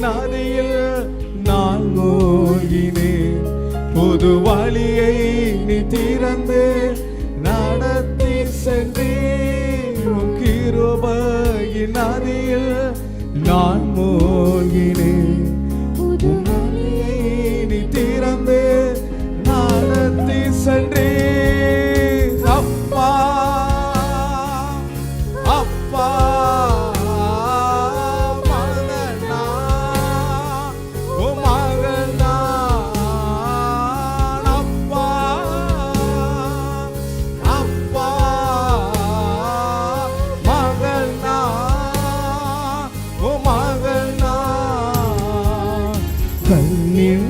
நதியில் நான் மூழ்கினேன். புது வழியை நீ திறந்து நடத்தி சென்றீர். உன் கிருபையின் நதியில் நான் மூழ்கினேன். புது வழியை நீ திறந்து நடத்தி சென்றீர். அப்பா அப்பா கண்ணின்